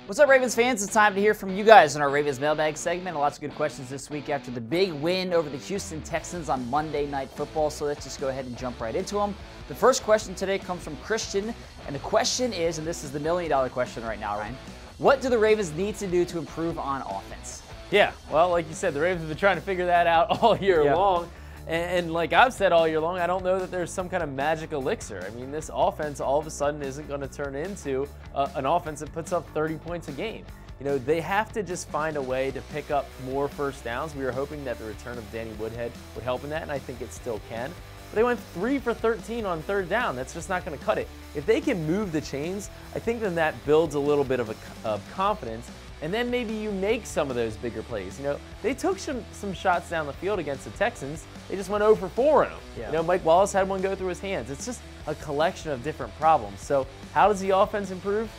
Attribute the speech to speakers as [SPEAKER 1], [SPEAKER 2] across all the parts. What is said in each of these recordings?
[SPEAKER 1] What's up, Ravens fans? It's time to hear from you guys in our Ravens Mailbag segment. Lots of good questions this week after the big win over the Houston Texans on Monday Night Football, so let's just go ahead and jump right into them. The first question today comes from Christian, and the question is, and this is the million-dollar question right now, Ryan, what do the Ravens need to do to improve on offense?
[SPEAKER 2] Yeah, well, like you said, the Ravens have been trying to figure that out all year long. And like I've said all year long, I don't know that there's some kind of magic elixir. I mean, this offense all of a sudden isn't going to turn into an offense that puts up 30 points a game. You know, they have to just find a way to pick up more first downs. We were hoping that the return of Danny Woodhead would help in that, and I think it still can. But they went 3 for 13 on third down. That's just not going to cut it. If they can move the chains, I think then that builds a little bit of confidence. And then maybe you make some of those bigger plays. You know, they took some shots down the field against the Texans. They just went 0 for 4 in them. Yeah. You know, Mike Wallace had one go through his hands. It's just a collection of different problems. So how does the offense improve?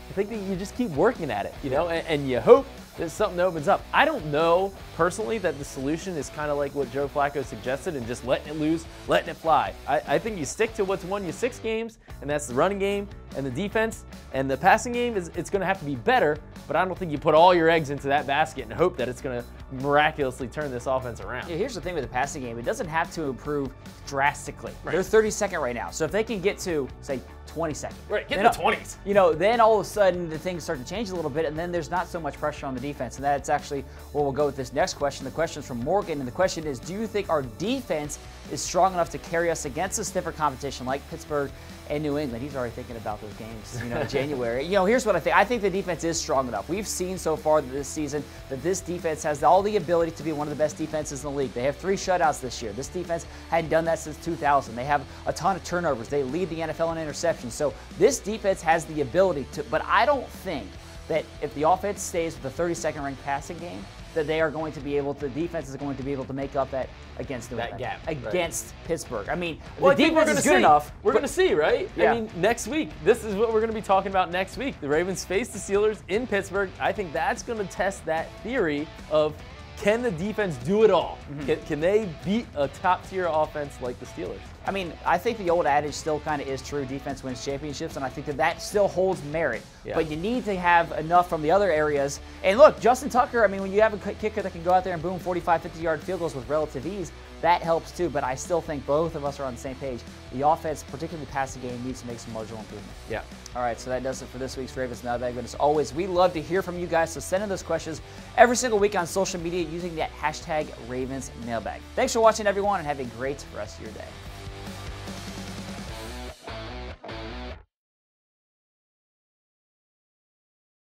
[SPEAKER 2] I think that you just keep working at it, you know, and you hope that something opens up. I don't know personally that the solution is kind of like what Joe Flacco suggested and just letting it loose, letting it fly. I think you stick to what's won you 6 games, and that's the running game and the defense, and the passing game it's going to have to be better, but I don't think you put all your eggs into that basket and hope that it's going to miraculously turn this offense around.
[SPEAKER 1] Yeah, here's the thing with the passing game. It doesn't have to improve drastically. Right. They're 32nd right now. So if they can get to, say, 22nd.
[SPEAKER 2] Right, get in the 20s.
[SPEAKER 1] You know, then all of a sudden the things start to change a little bit, and then there's not so much pressure on the defense. And that's actually where we'll go with this next question. The question is from Morgan, and the question is, do you think our defense is strong enough to carry us against a stiffer competition like Pittsburgh and New England? He's already thinking about those games, you know, in January. You know, here's what I think. I think the defense is strong enough. We've seen so far this season that this defense has all the ability to be one of the best defenses in the league. They have 3 shutouts this year. This defense hadn't done that since 2000. They have a ton of turnovers. They lead the NFL in interceptions. So this defense has the ability to, but I don't think that if the offense stays with the 32nd ranked passing game, that they are going to be able to, the defense is going to be able to make up that against New England,
[SPEAKER 2] gap
[SPEAKER 1] against Pittsburgh. I mean,
[SPEAKER 2] well,
[SPEAKER 1] the defense is good enough.
[SPEAKER 2] We're going to see, right?
[SPEAKER 1] Yeah.
[SPEAKER 2] I mean, next week, this is what we're going to be talking about next week. The Ravens face the Steelers in Pittsburgh. I think that's going to test that theory of, can the defense do it all? Can they beat a top-tier offense like the Steelers?
[SPEAKER 1] I mean, I think the old adage still kind of is true, defense wins championships, and I think that that still holds merit. Yeah. But you need to have enough from the other areas. And look, Justin Tucker, I mean, when you have a kicker that can go out there and boom 45, 50-yard field goals with relative ease, that helps too. But I still think both of us are on the same page. The offense, particularly the passing game, needs to make some marginal improvement.
[SPEAKER 2] Yeah.
[SPEAKER 1] All right, so that does it for this week's Ravens Mailbag. But as always, we love to hear from you guys, so send in those questions every single week on social media using that hashtag Ravens Mailbag. Thanks for watching, everyone, and have a great rest of your day.